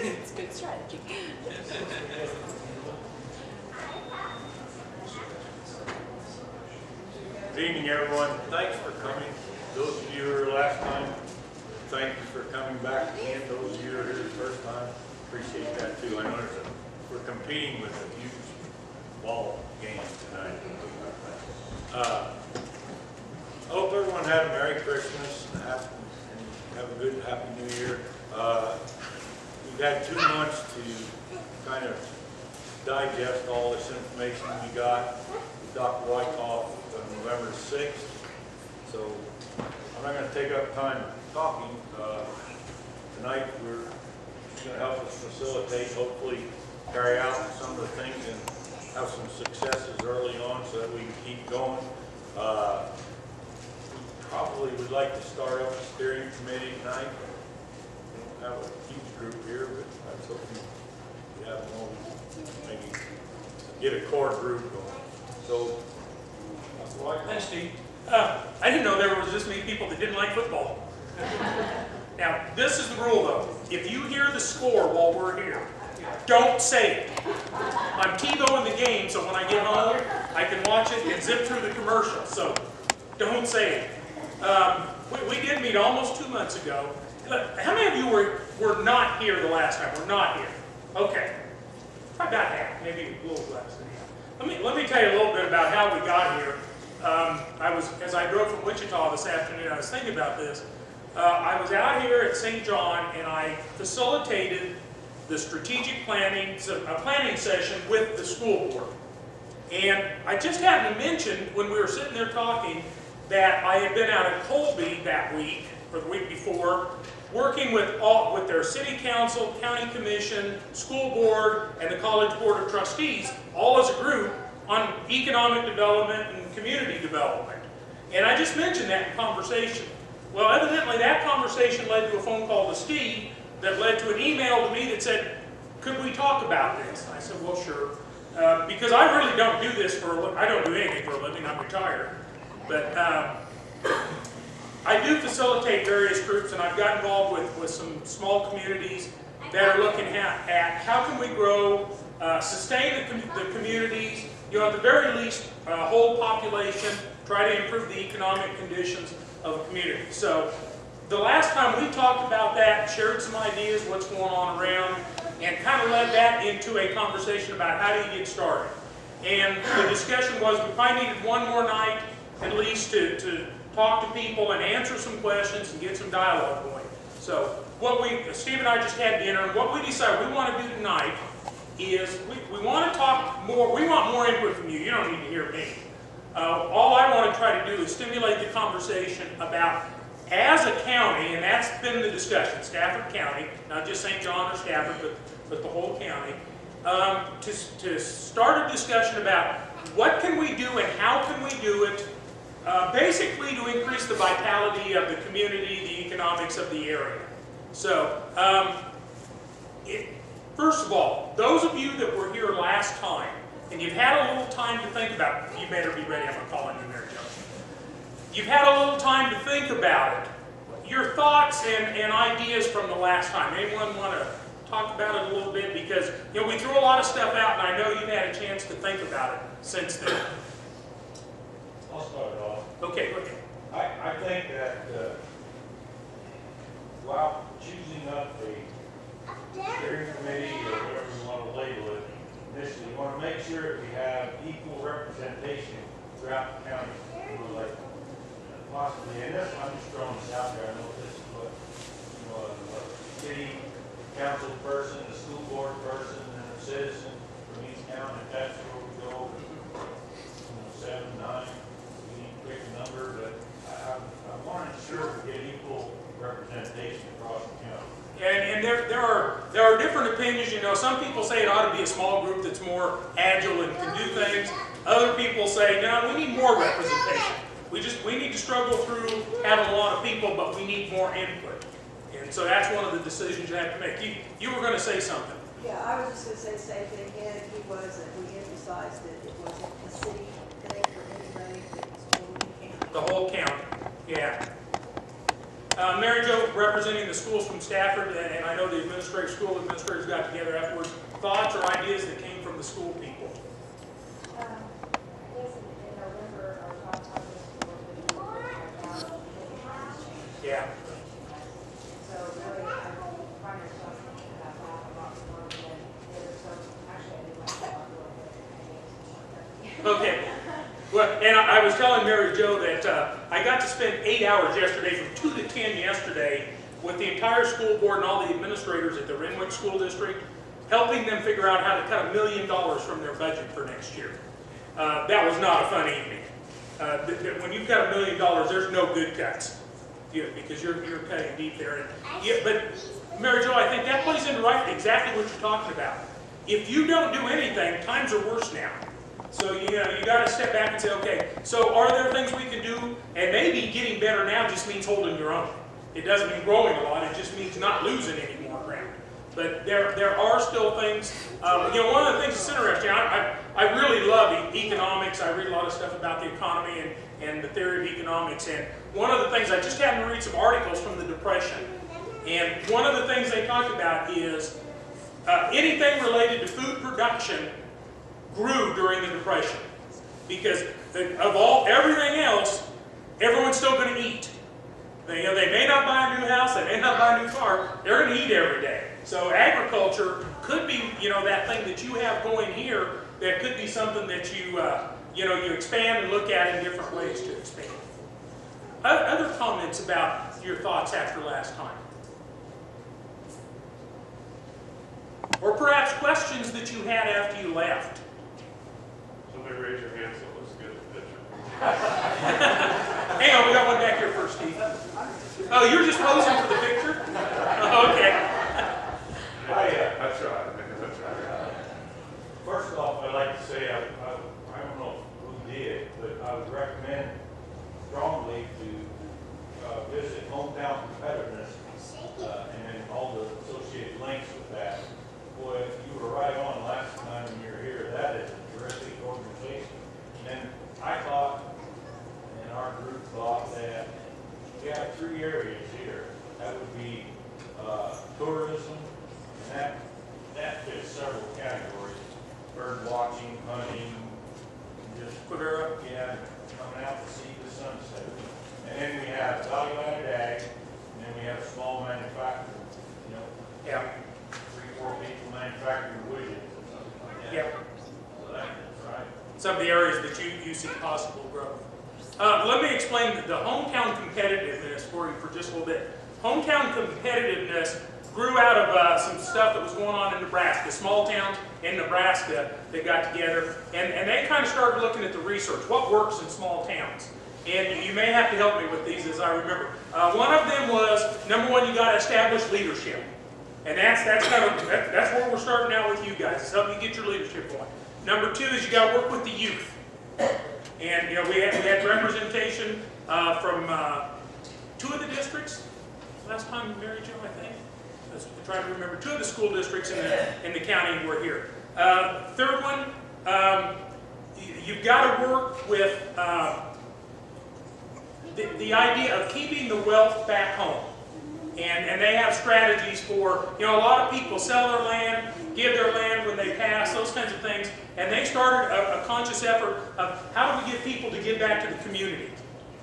It's a good strategy. Good evening, everyone. Thanks for coming. Those of you who were last time, thank you for coming back again. Those of you who are here the first time, appreciate that too. I know we're competing with a huge ball game tonight. I hope everyone had a Merry Christmas and have a good Happy New Year. We've had 2 months to kind of digest all this information we got with Dr. Wykoff on November 6th. So I'm not going to take up time talking. Tonight we're going to help us facilitate, hopefully carry out some of the things and have some successes early on so that we can keep going. Probably would like to start up a steering committee tonight. We don't have a huge group here, but I was hoping we have one, maybe get a core group going. So, Thanks, Steve. I didn't know there was this many people that didn't like football. Now, this is the rule, though. If you hear the score while we're here, don't say it. I'm TiVoing the game, so when I get home, I can watch it and zip through the commercials. So, don't say it. We did meet almost 2 months ago. How many of you were not here the last time? Were not here? Okay. Probably about half, maybe a little less than half. Let me tell you a little bit about how we got here. As I drove from Wichita this afternoon, I was thinking about this. I was out here at St. John and I facilitated the strategic planning session with the school board. And I just happened to mention when we were sitting there talking that I had been out at Colby that week, or the week before, working with their city council, county commission, school board, and the college board of trustees, all as a group, on economic development and community development. And I just mentioned that in conversation. Well, evidently that conversation led to a phone call to Steve that led to an email to me that said, could we talk about this? And I said, well, sure. Because I really don't do this for a living. I don't do anything for a living. I'm retired. But I do facilitate various groups, and I've got involved with some small communities that are looking at how can we grow, sustain the communities, at the very least, whole population, try to improve the economic conditions of a community. So the last time we talked about that, shared some ideas, what's going on around, and kind of led that into a conversation about how do you get started. And the discussion was we probably needed one more night at least to talk to people and answer some questions and get some dialogue going. So Steve and I just had dinner, and what we decided we want to do tonight is we want to talk more, we want more input from you. You don't need to hear me. All I want to try to do is stimulate the conversation about, as a county, and that's been the discussion, Stafford County, not just St. John or Stafford, but the whole county, to start a discussion about what can we do and how can we do it, basically to increase the vitality of the community, the economics of the area. So, first of all, those of you that were here last time, and you've had a little time to think about it, you better be ready, I'm going to call on you there, Joe. You've had a little time to think about it. Your thoughts and ideas from the last time. Anyone want to talk about it a little bit? Because, we threw a lot of stuff out, and I know you've had a chance to think about it since then. I'll start it off. Okay, okay. I think that while choosing up a steering committee or whatever you want to label it, initially you want to make sure that we have throughout the county, who are like possibly, and this, I'm just throwing this out there, I know this is what, you know, a city council person, a school board person, and a citizen from each town, if that's where we go, you know, 7, 9, we need to pick a number, but I want to ensure we get equal representation across the county. And there are different opinions. You know, some people say it ought to be a small group that's more agile and can do things. Other people say, no, we need more representation. We need to struggle through having a lot of people, but we need more input. And so that's one of the decisions you have to make. You were going to say something. Yeah, I was just going to say the same thing again. He was, and we emphasized that it wasn't a city thing for anybody, that it was totally county. The whole county, yeah. Mary Jo, representing the schools from Stafford, and I know the school administrators got together afterwards. Thoughts or ideas that came from the school people? I guess in November, our top topics were Yeah. so really, I find yourself thinking about that a lot more than the other stuff. Actually, I did like that a little bit. Okay. Well, and I was telling Mary Jo that I got to spend 8 hours yesterday, from 2 to 10 yesterday, with the entire school board and all the administrators at the Renwick School District, helping them figure out how to cut $1 million from their budget for next year. That was not a fun evening. When you've got $1 million, there's no good cuts, because you're cutting deep there. And, yeah, but Mary Jo, I think that plays into exactly what you're talking about. If you don't do anything, times are worse now. So you got to step back and say, okay, so are there things we can do? And maybe getting better now just means holding your own. It doesn't mean growing a lot. It just means not losing any more ground. But there are still things. One of the things that's interesting, I really love economics. I read a lot of stuff about the economy and the theory of economics. And one of the things, I just happened to read some articles from the Depression. And one of the things they talk about is anything related to food production grew during the Depression, because of everything else, everyone's still going to eat. They may not buy a new house, they may not buy a new car, they're going to eat every day. So agriculture could be, that thing that you have going here, that could be something that you expand and look at in different ways to expand. Other comments about your thoughts after last time? Or perhaps questions that you had after you left? Somebody raise your hand so it looks good in the picture. Hang on, we got one back here first, Steve. Oh, you're just posing for the picture? Okay. I tried. First off, I'd like to say, I don't know who did, but I would recommend strongly to visit Hometown Competitiveness and then all the associated links with that. Boy, you were right on last time when you were here. That is a terrific organization. And I thought, and our group thought, that we have 3 areas here. That would be tourism, and that fits several categories: bird watching, hunting, just yeah, coming out to see the sunset. And then we have value-added ag, and then we have small manufacturing. Yeah. 3 or 4 people manufacturing widgets or something like that. Yeah. So that's right. Some of the areas that you see possible growth. Let me explain the hometown competitiveness for you for just a little bit. Hometown competitiveness grew out of some stuff that was going on in Nebraska. Small towns in Nebraska that got together, and they kind of started looking at the research. What works in small towns? And you may have to help me with these as I remember. One of them was, number 1, you got to establish leadership. And that's where we're starting out with you guys, is helping you get your leadership going. Number 2 is you got to work with the youth. And we had representation from 2 of the districts. Last time, Mary Jo, I think. I'm trying to remember. 2 of the school districts in the county were here. Third one, you've got to work with the idea of keeping the wealth back home. And they have strategies for, a lot of people sell their land, give their land when they pass, those kinds of things. And they started a conscious effort of how do we get people to give back to the community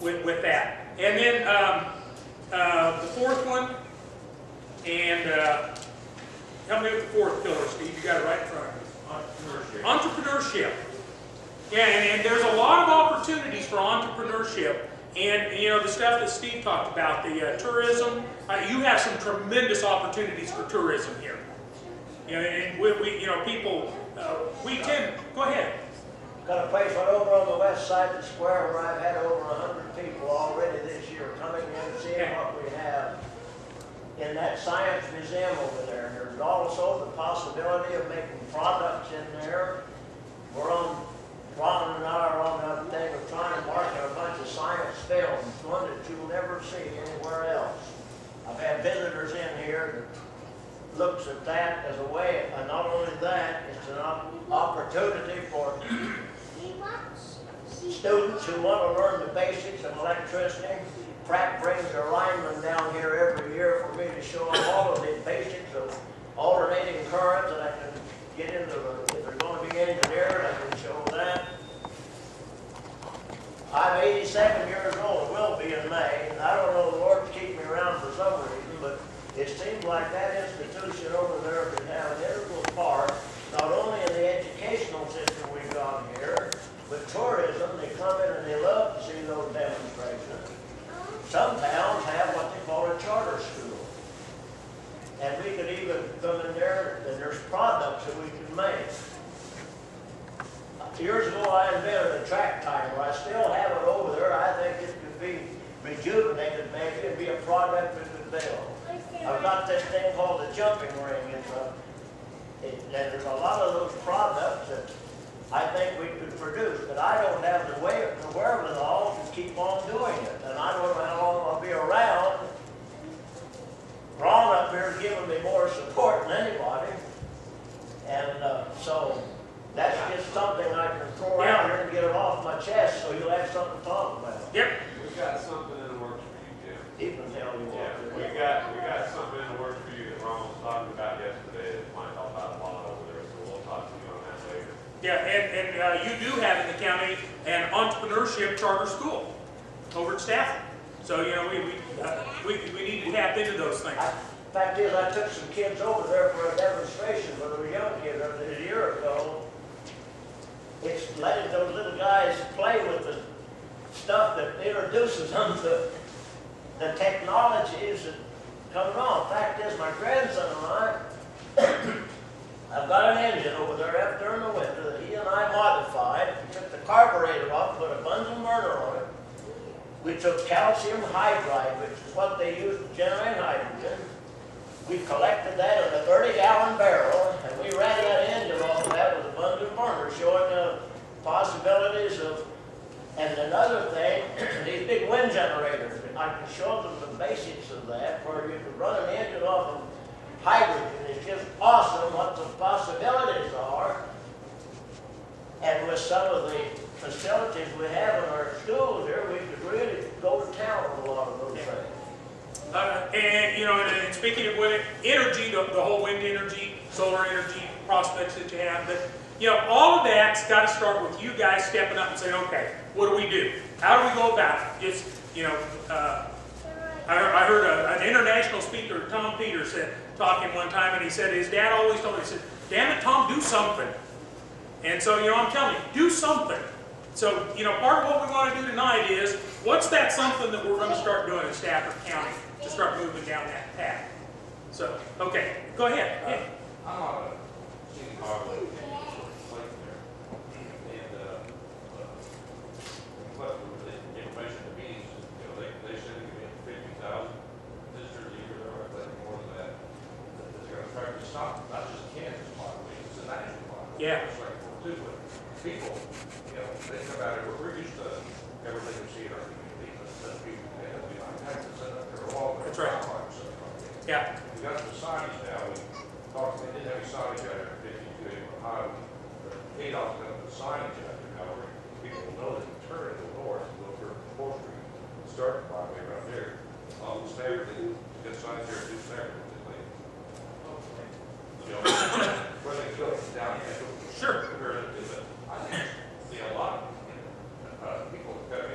with that. And then the 4th one, and help me with the 4th pillar, Steve. You got it right in front of you. Entrepreneurship. Entrepreneurship. Yeah, and there's a lot of opportunities for entrepreneurship. And, you know, the stuff that Steve talked about, the tourism, you have some tremendous opportunities for tourism here. You know, and we you know, people, we tend, go ahead. Got a place right over on the west side of the square where I've had over 100 people already this year coming in, seeing what we have in that science museum over there. And there's also the possibility of making products in there. We're on, Ron and I are on that thing of trying to market a bunch of science films, one that you'll never see anywhere else. I've had visitors in here that looks at that as a way, and not only that, it's an opportunity for students who want to learn the basics of electricity. Pratt brings their linemen down here every year for me to show them all of the basics of alternating currents, and I can get into the, if they're going to be engineered, I can show that. I'm 87 years old, will be in May, and I don't know, the Lord's keep me around for some reason, but it seems like that institution over there can have an integral part, not only in the educational system we've got here, but tourism. They come in and they love to see those demonstrations. Some towns have what they call a charter school. And we could even come in there and there's products that we can make. Years ago I invented a track timer. I still have it over there. I think it could be rejuvenated maybe. It'd be a product we could build. I've got this thing called the jumping ring. And there's a lot of those products that I think we could produce, but I don't have the wherewithal to keep on doing it. And I don't know how long I'll be around. Ron up here is giving me more support than anybody. And so that's just something I can throw out here and get it off my chest so you'll have something to talk about. Yep. We've got something in the works for you, Jim. He can tell you what. Yeah, we got something in the works for you that Ron was talking about yesterday that might help out a lot over there, so we'll talk to you on that later. Yeah, and you do have in the county an entrepreneurship charter school over at Stafford. So, you know, we need to tap into those things. Fact is, I took some kids over there for a demonstration when they were young kids a year ago. It's letting those little guys play with the stuff that introduces them to the technologies that come on. Fact is, my grandson and I, I've got an engine over there up during the winter that he and I modified. We took the carburetor off, put a Bunsen burner on it. We took calcium hydride, which is what they use to generate hydrogen. We collected that in a 30-gallon barrel, and we ran that engine off of that with a Bunsen burner, showing the possibilities of. And another thing, these big wind generators. I can show them the basics of that, where you can run an engine off of hydrogen. It's just awesome what the possibilities are. And with some of the facilities we have in our schools here, we could really go to town on a lot of those things. And, you know, and speaking of wind energy, the whole wind energy, solar energy prospects that you have, but, you know, all of that's got to start with you guys stepping up and saying, okay, what do we do? How do we go about it? Just, you know, I heard an international speaker, Tom Peters, talking one time, and he said his dad always told him, he said, damn it, Tom, do something. And so, you know, I'm telling you, do something. So, you know, part of what we want to do tonight is, what's that something that we're going to start doing in Stafford County to start moving down that path? So, okay, go ahead. Yeah. I'm on a city highway, lake there, and what the information to me is, you know, they said they could get 50,000 visitors a year, or I think more than that. They're going to try to stop, not just Kansas population, it's a national population. Yeah. It's like too, but people, you know, they come out here, we're used to everything we see in our community, but people, they have to be like, set up their wall. That's right. Yeah. We got the signage now, we talked, they didn't have any signage out there, 52 Highway, but KDOT's got the signage out there, however, people will know that you turn to the north, go through 4th Street, start the highway right there. All the Stafford, they got signs there, do Stafford, you know, where they go down here. Sure. I think, you know, a lot of people got a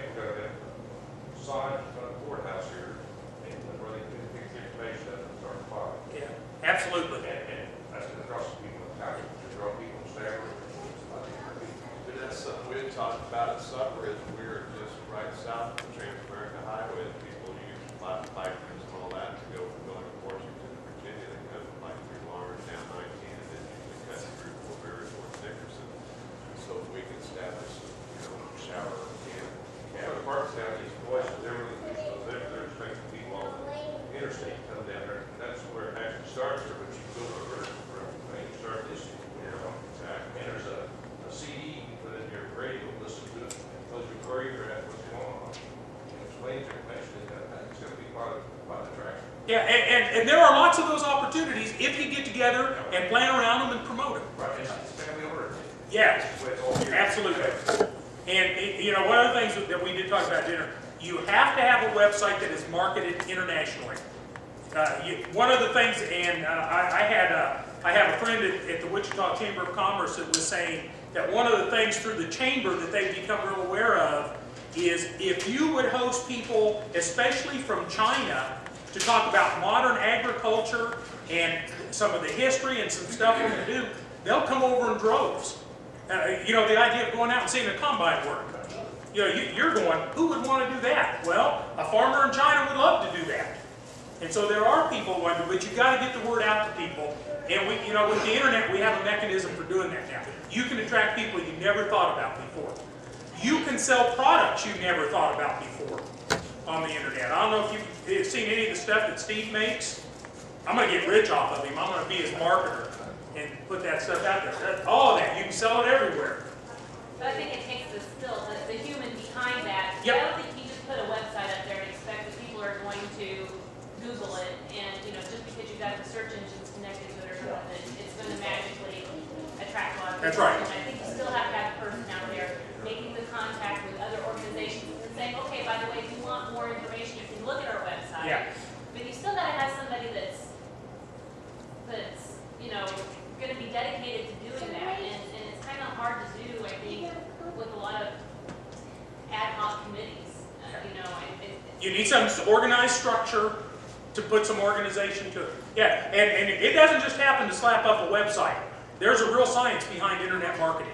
sign in front of the courthouse here, and where they can pick the information up and start the fire. Yeah, absolutely. And that's going to draw some people in town, to draw people in Stafford. I think that's something we interstate come down there, that's where it actually starts there, but you go to a vertical, you start this, and there's a CD you put in your radio, listen to it, and tells you where you're at, what's going on. And explains information, it's going to be part of the attraction. Yeah, and there are lots of those opportunities if you get together and plan around them and promote them. Right, it's family oriented. Yeah, That's the way it's all here. absolutely. And, you know, one of the things that we did talk about at dinner, you have to have a website that is marketed internationally. One of the things, and I have a friend at the Wichita Chamber of Commerce that was saying that one of the things through the chamber that they've become real aware of is if you would host people, especially from China, to talk about modern agriculture and some of the history and some stuff we're going to do, they'll come over in droves. You know, the idea of going out and seeing a combine work. You know, you're going, who would want to do that? Well, a farmer in China would love to do that. And so there are people who do, but you've got to get the word out to people. And we, you know, with the internet, we have a mechanism for doing that now. You can attract people you never thought about before. You can sell products you never thought about before on the internet. I don't know if you've seen any of the stuff that Steve makes. I'm going to get rich off of him. I'm going to be his marketer and put that stuff out there. All of that, you can sell it everywhere. But I think it takes the human behind that. Yep. I don't think you just put a website up there and expect that people are going to Google it, and you know, just because you've got the search engines connected to it or something, it's going to magically attract a lot of people. That's right. And I think you still have to have a person out there making the contact with other organizations and saying, okay, by the way, if you want more information, you can look at our website. Yeah. But you still got to have somebody that's you know, going to be dedicated to doing that, and it's kind of hard to do, I think, with a lot of ad hoc committees. You know, You need some organized structure to put some organization to it. Yeah, and it doesn't just happen to slap up a website. There's a real science behind internet marketing.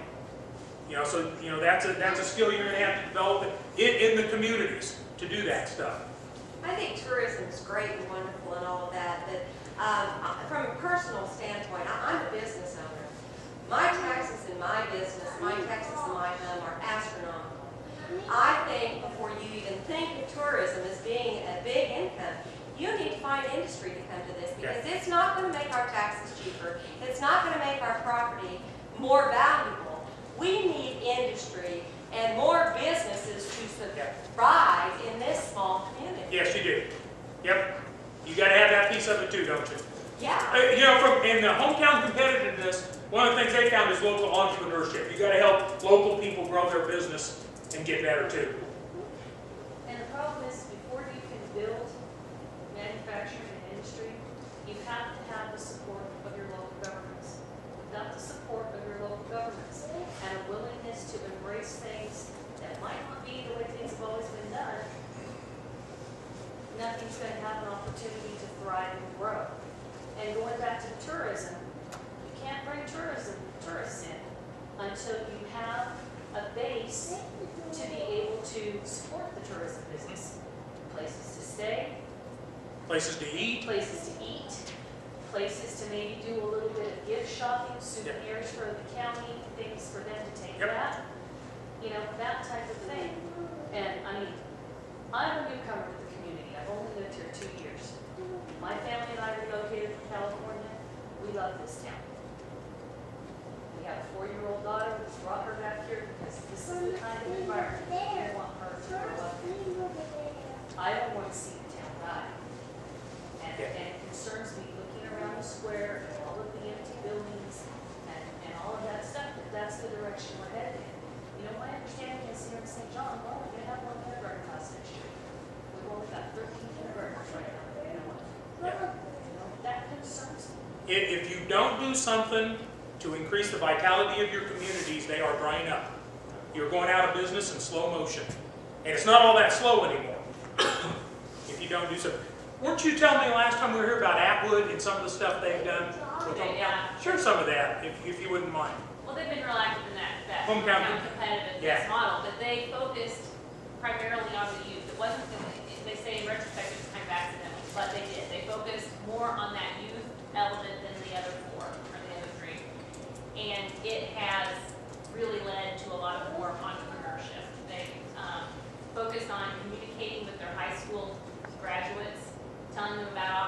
You know, so you know that's a skill you're going to have to develop in the communities to do that stuff. I think tourism is great and wonderful and all of that, but from a personal standpoint, I'm a business owner. My taxes in my business, my taxes in my home are astronomical. I think before you even think of tourism as being a big income, you need to find industry to come to this, because it's not going to make our taxes cheaper. It's not going to make our property more valuable. We need industry and more businesses to thrive in this small community. Yes, you do. Yep. You got to have that piece of it too, don't you? Yeah. You know, in the hometown competitiveness, one of the things they found is local entrepreneurship. You got to help local people grow their business and get better too. And the problem is, before you can build manufacturing and industry, you have to have the support of your local governments. Without the support of your local governments and a willingness to embrace things that might not be the way things have always been done, nothing's going to have an opportunity to thrive and grow. And going back to tourism, you can't bring tourists in until you have a base to be able to support the tourism business. Places to stay, Places to eat. places to eat, places to maybe do a little bit of gift shopping, souvenirs for the county, things for them to take back. You know, that type of thing. And I mean, I'm a newcomer to the community. I've only lived here 2 years. My family and I relocated from California. We love this town. We have a 4-year-old daughter. We brought her back here because this is the kind of environment we want her to grow up in. I don't want to see the town die. And it concerns me looking around the square and all of the empty buildings and all of that stuff, that that's the direction we're headed in. You know, my understanding is here in St. John, we're only going to have 1 kindergarten class next year. We've only got 13 kindergartners right now. You know, that concerns me. If you don't do something to increase the vitality of your communities, they are drying up. You're going out of business in slow motion. And it's not all that slow anymore if you don't do something. Weren't you telling me last time we were here about Atwood and some of the stuff they've done? Yeah. Share some of that, if you wouldn't mind. Well, they've been real active in that Hometown competitiveness model, but they focused primarily on the youth. It wasn't, they say in retrospect, it was kind of accidental, but they did. They focused more on that youth element than the other 4 or the other 3. And it has really led to a lot of more entrepreneurship. They focused on communicating with their high school graduates, telling them about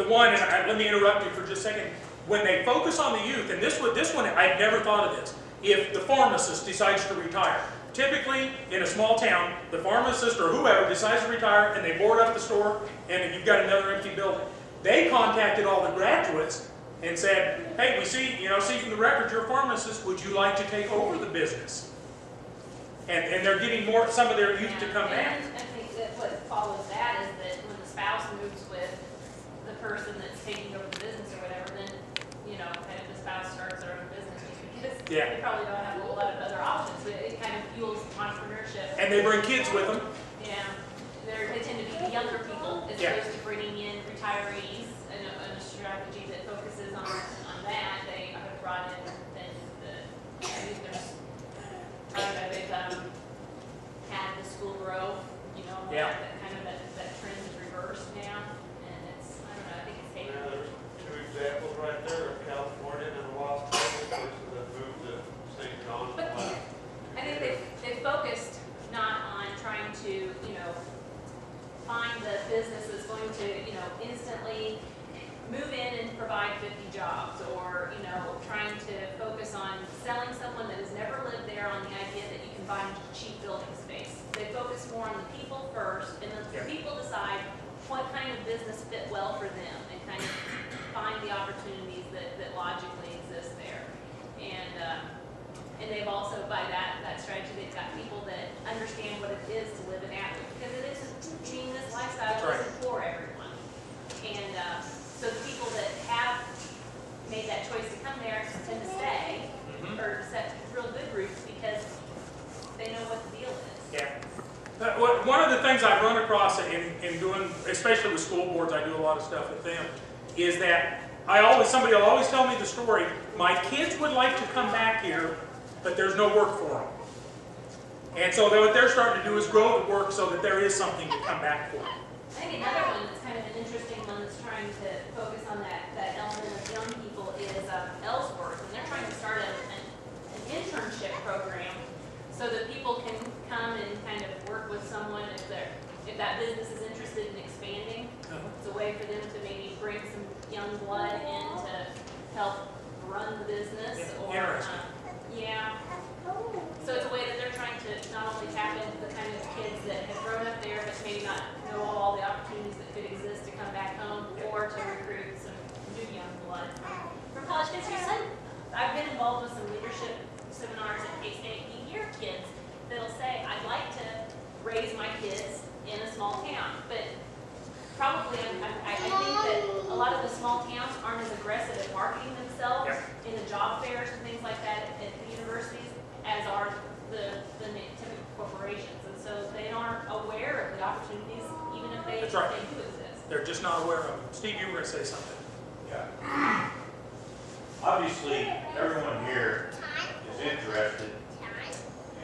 the one, and let me interrupt you for just a second. When they focus on the youth, and this one, I'd never thought of this. If the pharmacist decides to retire, typically in a small town, the pharmacist or whoever decides to retire and they board up the store and you've got another empty building. They contacted all the graduates and said, hey, we see from the record you're a pharmacist, would you like to take over the business? And they're getting some of their youth to come back. And I think that what follows that is that when the spouse moves with the person that's taking over the business or whatever, then, kind of the spouse starts their own business just because they probably don't have a whole lot of other options. But it kind of fuels entrepreneurship. And they bring kids with them. Yeah. They tend to be the younger people as opposed to bringing in retirees and a strategy that focuses on that. They have brought in then I think there's they've had the school grow, that kind of that trend is reversed now, and it's I don't know, I think it's taken. Yeah, there's two examples right there of California and the Los Angeles person that moved to St. John's. But I think they've focused not on trying to, find the business that's going to, instantly move in and provide 50 jobs, or, trying to focus on selling someone that has never lived there on the idea that you can buy cheap building space. They focus more on the people first, and the people decide what kind of business fit well for them, and kind of find the opportunities that logically exist there. And they've also, by that strategy, they've got people that understand what it is to live in Atwood, because it isn't, this lifestyle isn't for everyone. And so the people that have made that choice to come there tend to stay, or set real good roots, because they know what the deal is. Yeah. One of the things I've run across in doing, especially with school boards, I do a lot of stuff with them, is that somebody will always tell me the story, my kids would like to come back here, but there's no work for them. And so what they're starting to do is grow the work so that there is something to come back for. I think another one that's kind of an interesting one that's trying to focus on that element of young people is Ellsworth, and they're trying to start an internship program so that people can come and kind of work with someone if that business is interested in expanding. It's a way for them to maybe bring some young blood in to help run the business. So it's a way that they're trying to not only tap into the kind of kids that have grown up there, but maybe not know all the opportunities that could exist to come back home, or to recruit some new young blood from college kids. I've been involved with some leadership seminars at K-State. You hear kids that'll say, I'd like to raise my kids in a small town, but probably I think that a lot of the small towns aren't as aggressive at marketing themselves in the job fairs and things like that at the universities as are the typical corporations, and so they aren't aware of the opportunities, even if they do exist. They're just not aware of them. Steve, you were going to say something. Yeah. Obviously, everyone here is interested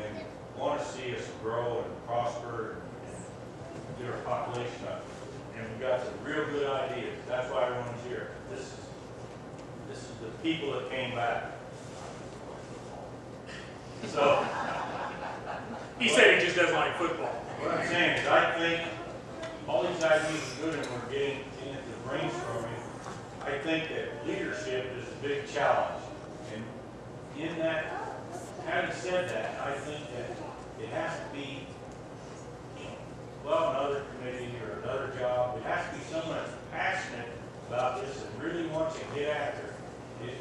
and want to see us grow and prosper and get our population up. And we've got some real good ideas. That's why everyone's here. This is the people that came back. So, he said he just doesn't like football. what I'm saying is, I think all these ideas are good, and we're getting into brainstorming. I think that leadership is a big challenge, and in that, having said that, I think that it has to be, another committee or another job. It has to be someone that's passionate about this and really wants to get after it.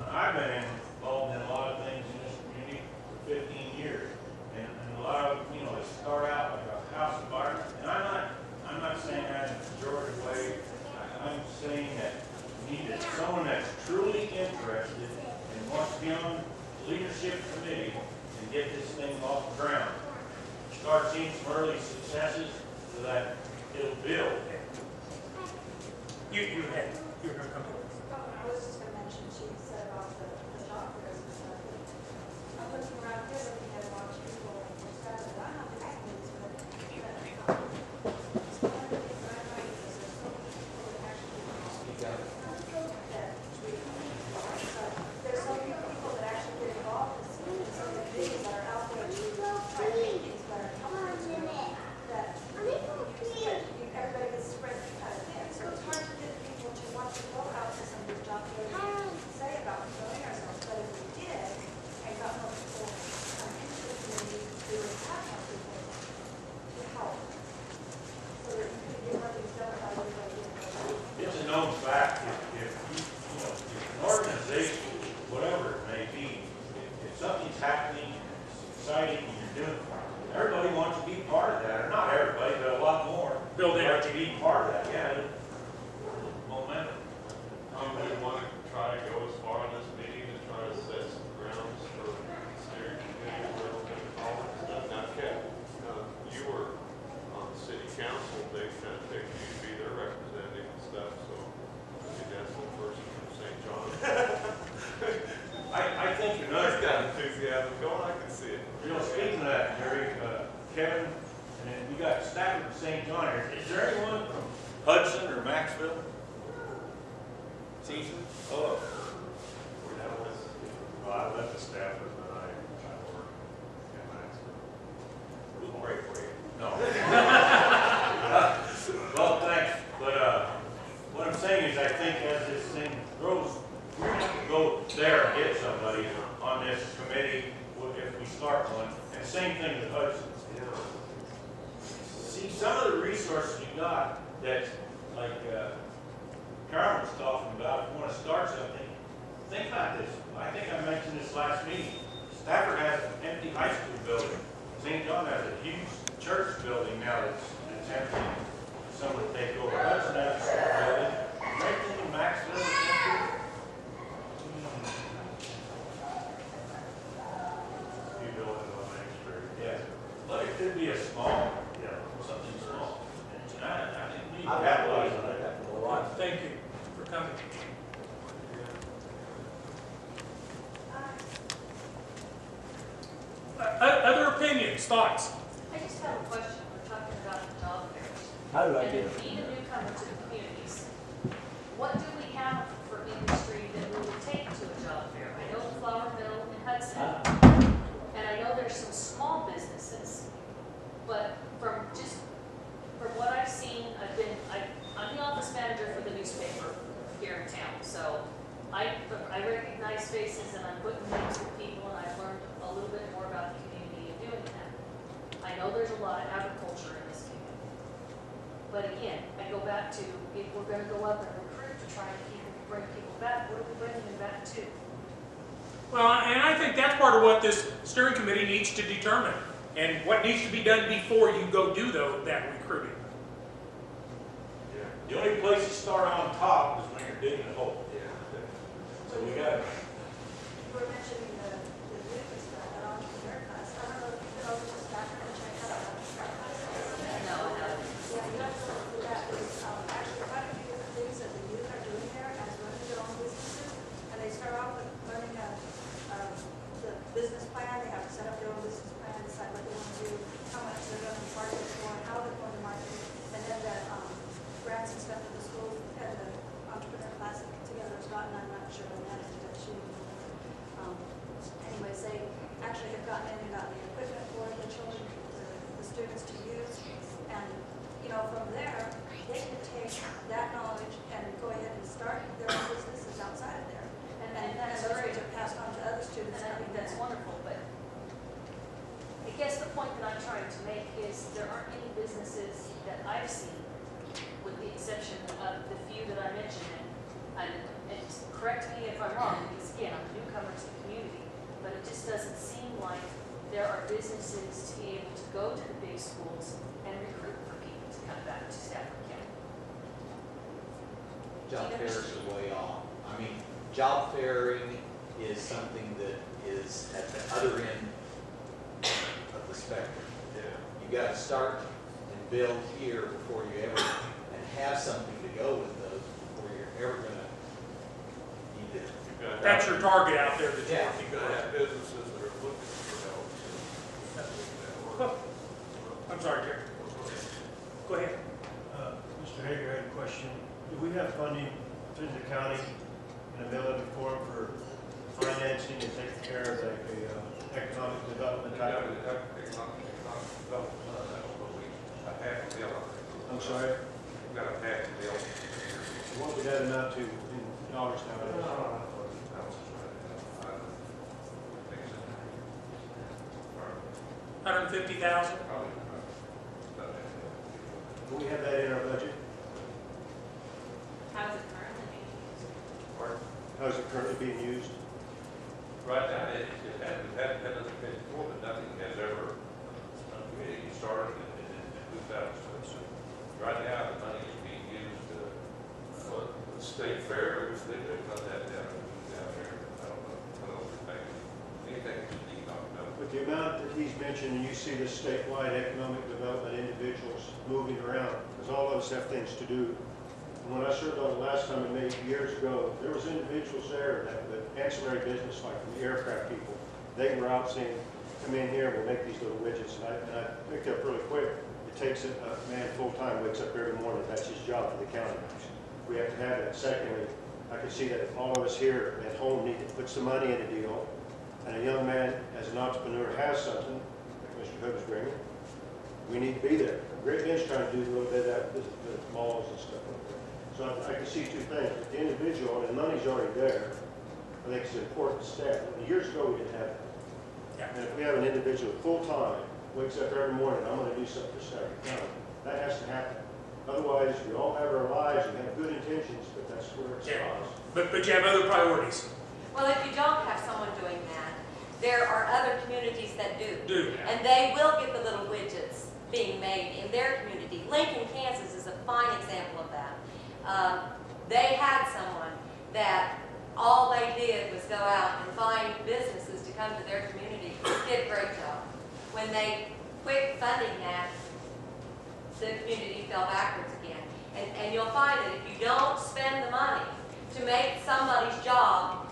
I've been involved in a lot of things in this community for 15 years, and a lot of, they start out like a house of fire, and I'm not saying that in a pejorative way. I'm saying that we need someone that's truly interested and wants to be on the leadership committee and get this thing off the ground. Start seeing some early successes so that it'll build. You were going to come to I was just going to mention, she said about the job fairs and stuff. I'm looking around here, looking at a lot of people, and I'm not the families, but one of the things that I find is there's so many people that actually there's so many people that actually get involved in some of the things that are out there to try to make things better. That everybody gets spread kind of thin, so it's hard to get something's happening, it's exciting, and you're doing, everybody wants to be part of that, or not everybody, but a lot more. Build Like energy. to be part of that, yeah. Momentum. We want to try to go as far in this meeting to try to set some grounds for steering committee, where we're going to call it and stuff. Now, Ken, you were on the city council, they kind of picked you to be their representative and stuff, so I think that's the person from St. John. I think Nice another got thing, enthusiasm going, I can see it. speaking of that, Jerry, Kevin, and then you got Stafford and St. John here. Is there anyone from Hudson or Maxville? Season? Oh. Well, I left the Stafford, and then I worked in Maxville. We'll pray for you. No. Well, thanks, but, what I'm saying is I think as this thing grows, we're gonna have to go there and get somebody on this committee if we start one. And same thing with Hudson. See, some of the resources you got that, like, Carl was talking about, if you wanna start something, think about this. I think I mentioned this last meeting. Stafford has an empty high school building. St. John has a huge church building now that's empty. Someone would take over. Hudson has a small building. Everything in Maxville is empty. You built it on Main Street. Yeah. But it could be a small, Yeah. something small. And I think we need to I've capitalize got on that. a lot. Thank you for coming. Other opinions, thoughts? I just have a question. We're talking about the job fairs. How do I And get if it? being a newcomer to the communities, what do we have for industry that we would take to a job fair? I know the flour mill in Hudson, and I know there's some small businesses, but from what I've seen, I'm the office manager for the newspaper here in town, so I recognize faces and I'm putting names with people, and I've learned a little bit more about the community in doing that. I know there's a lot of agriculture in this community. But again, I go back to, if we're gonna go up and recruit to try and bring people back, what are we bringing them back to? Well, and I think that's part of what this steering committee needs to determine, and what needs to be done before you go do that recruiting. The only place you start on top is when you're digging a hole. So we got, You were mentioning the youth and stuff, that entrepreneur class. I don't know if you've been over to Stafford and checked out that class. No, I haven't. Yeah, you have to look through that. There's actually quite a few different things that the youth are doing there as running their own businesses. And they start off with learning the business plan. They have to set up their own business plan, decide what they want to do, how much they're going to market it for, and how they're going to market it. And then the grants and stuff that the schools and the entrepreneur class together has gotten, I'm not sure on that, but she anyways, they actually have gotten in and gotten the equipment for the children, the students to use. And, you know, from there, they can take that knowledge and go ahead and start their own businesses outside of there. And that's those great. things are passed on to other students. And I think that's wonderful, but I guess the point that I'm trying to make is there aren't any businesses that I've seen, with the exception of the few that I mentioned. And correct me if I'm wrong, because again, I'm a newcomer to the community, but it just doesn't seem like there are businesses to be able to go to the big schools and recruit for people to come back to Stafford County. Job fairs are way off. I mean, job fairing is something that is at the other end of the spectrum. You got to start and build here before you ever, and have something to go with those before you're ever going to need to. That's your target out there that you're Yeah. working You're gonna for. have businesses that are looking for help. I'm sorry, Jerry. Go ahead. Mr. Hager, I had a question. Do we have funding through the county in ability form for financing and taking care of a economic development type of? I'm sorry? We've got a half a bill. What would that amount to in dollars nowadays? $150,000. Do we have that in our budget? How is it currently being used? How is it currently being used? Right now, it hasn't the amount that he's mentioned, and you see this statewide economic development individuals moving around, because all of us have things to do. And when I served on it last time, and maybe years ago, there was individuals there that ancillary business, like from the aircraft people, they were out saying, come in here, we'll make these little widgets. And I picked up really quick. It takes a man full-time, wakes up every morning, that's his job for the county. We have to have that. Secondly, I can see that all of us here at home need to put some money in a deal. And a young man, as an entrepreneur, has something, like Mr. Hood was bringing, we need to be there. Great Bend's trying to do a little bit of that, the malls and stuff like that. So I can see two things. With the individual, and the money's already there, I think it's an important step. Years ago, we didn't have that. Yeah. And if we have an individual full-time, wakes up every morning, I'm going to do something for Stafford County, that has to happen. Otherwise, we all have our lives, we have good intentions, but that's where it stops. But you have other priorities. Well, if you don't have someone doing that, there are other communities that do. And they will get the little widgets being made in their community. Lincoln, Kansas is a fine example of that. They had someone that all they did was go out and find businesses to come to their community. Did a great job. When they quit funding that, the community fell backwards again. And you'll find that if you don't spend the money to make somebody's job,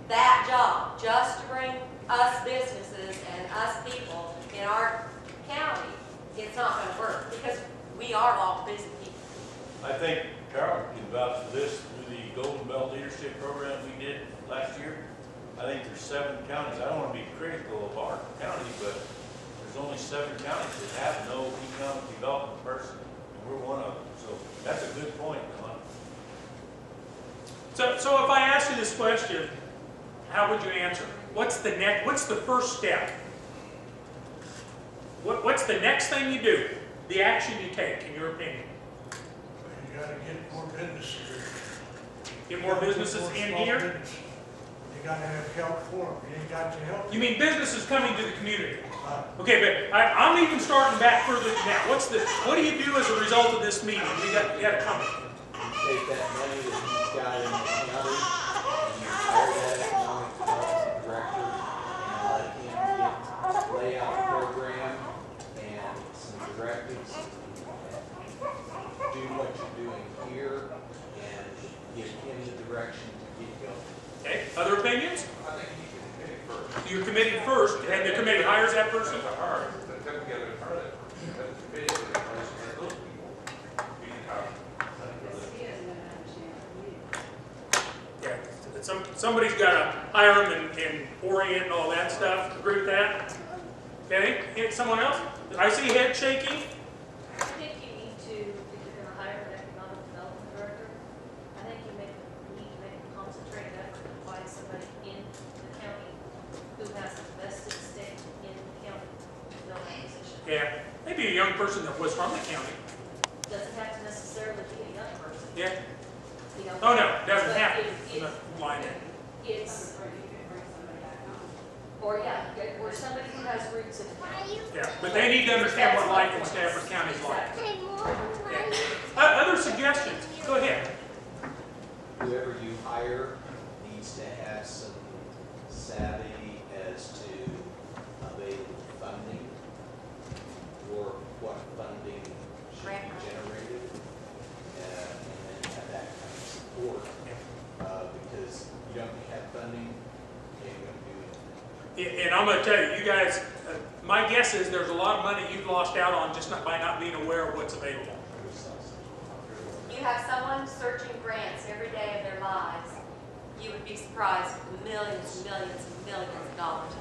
that job, just to bring us businesses and us people in our county, it's not going to work because we are all busy people. I think Carol can vouch for this through the Golden Belt Leadership Program we did last year. I think there's 7 counties. I don't want to be critical of our county, but there's only 7 counties that have no economic development person, and we're one of them. So that's a good point, Don. So if I ask you this question, how would you answer? What's the first step? What's the next thing you do? The action you take, in your opinion? You gotta get more businesses. Get more businesses in here? Business. You gotta have help for them. You ain't got your help. You mean businesses coming to the community? Okay, but I'm even starting back further than that. What do you do as a result of this meeting? You got to come. You take that money that he's got in the county, and you hire that economic development director, and let him lay out a program and some directives, and do what you're doing here, and give him the direction to get going. Okay, other opinions? I think you should committee first. You're committed first, and the committee hires that person? That's hard, but come together and hire that person. Have a committee that replaces those people. Be the top. Yeah, somebody's got to hire them and orient and all that stuff. Agree with that? Okay, someone else? I see head shaking. I think you need to, if you're going to hire an economic development director, I think you need to make a concentrated effort to find somebody in the county who has a vested stake in the county to fill that position. Yeah, maybe a young person that was from the county. Doesn't have to necessarily be a young person. Yeah. You know, Oh, no, doesn't but have to. it- I'm not lying in. It's, or yeah, or somebody who has roots in the county. Yeah, but they need to understand what life in Stafford County is like. Yeah. Other suggestions? Go ahead. Whoever you hire needs to have some savvy as to available funding or what funding should be generated, and then have that kind of support. Because you don't have funding, you ain't gonna do anything. And I'm going to tell you, you guys, my guess is there's a lot of money you've lost out on just by not being aware of what's available. You have someone searching grants every day of their lives, you would be surprised at the millions and millions and millions of dollars.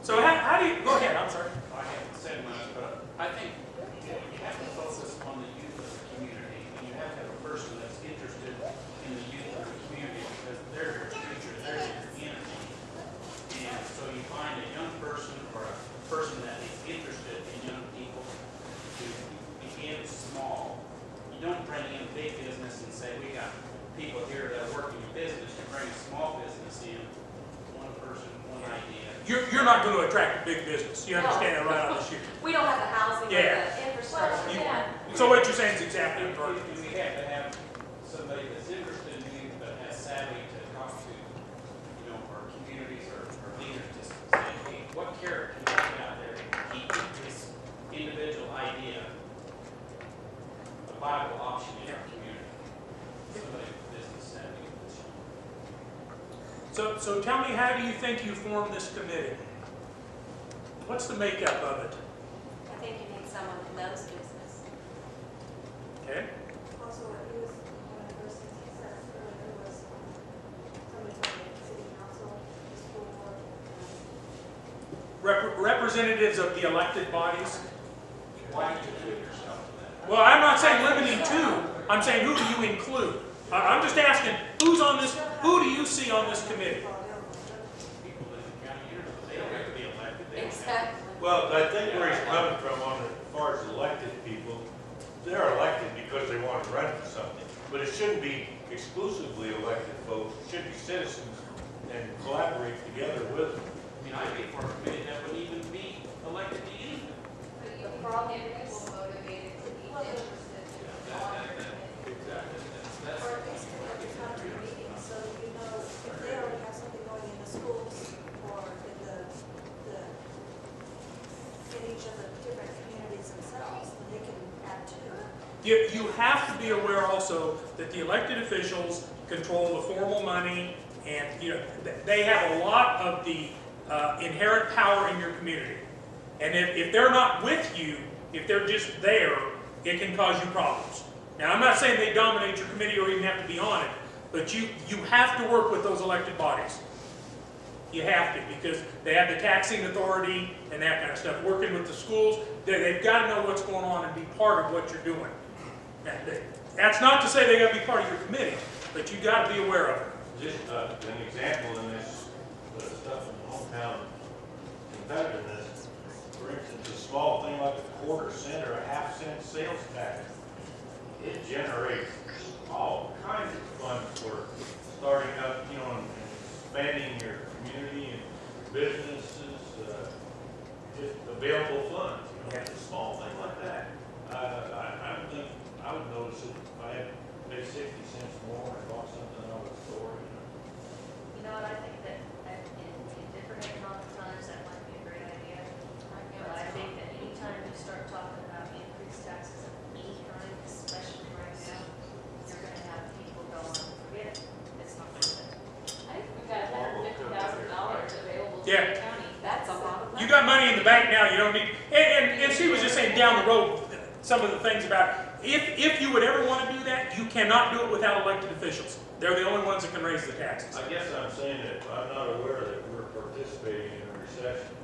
So how do you, go ahead, I'm sorry. I haven't said much, but I think you have to focus on the youth of the community, and you have to have a person that's interested in the youth of the community, because they're your future, they're your energy. And so you find a young person or a person that is interested in young people to begin small. You don't bring in big business and say, we got people here that are working in business. You bring a small business in, one person, one idea. You're not going to attract a big business. You understand that right on this year. We don't have the housing or Yeah. the infrastructure. So what you're saying is exactly correct. We have to have somebody that's interested in youth but has savvy to talk to, our communities or leaders to say, hey, what care can So tell me, how do you think you formed this committee? What's the makeup of it? I think you need someone that knows business. Okay. Also, what he was, one of the first things he said earlier was, somebody told me the city council, the school board, Representatives of the elected bodies? Why did you limit yourself to that? Well, I'm not saying limiting to. I'm saying, who do you include? I'm just asking, who's on this, who do you see on this committee? People live in county here, they don't have to be elected. They don't have to. Exactly. Well, I think where he's coming from on as far as elected people, they're elected because they want to run for something. But it shouldn't be exclusively elected folks, it should be citizens and collaborate together with them. I mean, I'd be for a committee that wouldn't even be elected to anything. The problem is motivated to be interested in Exactly. That's, or at least at the time of your meeting, so that you know if they already have something going in the schools or in in each of the different communities themselves, then they can add to it. You have to be aware also that the elected officials control the formal money, and they have a lot of the inherent power in your community. And if they're not with you, if they're just there, it can cause you problems. Now, I'm not saying they dominate your committee or even have to be on it, but you have to work with those elected bodies. You have to, because they have the taxing authority and that kind of stuff. Working with the schools, they've got to know what's going on and be part of what you're doing. That's not to say they got to be part of your committee, but you got to be aware of it. Just an example in this stuff in the hometown competitiveness, for instance, a small thing like a quarter-cent or a half-cent sales tax, it generates all kinds of funds for starting up, and expanding your community and businesses, just available funds, it's a small thing like that. I don't think I would notice it if I had paid 60 cents more and bought something out of the store. You know what, I think that in different economic times, that might be a great idea. But I think that anytime you start talking about increased taxes of any kind, especially right now, you're gonna have people going, forget it, it's not worth it. I think we've got $150,000 available to Yeah. the county. That's a lot of money. You got money in the bank now, you don't need, and she was just saying down the road, some of the things about, if you would ever want to do that, you cannot do it without elected officials. They're the only ones that can raise the taxes. I guess I'm saying that I'm not aware that we're participating in a recession.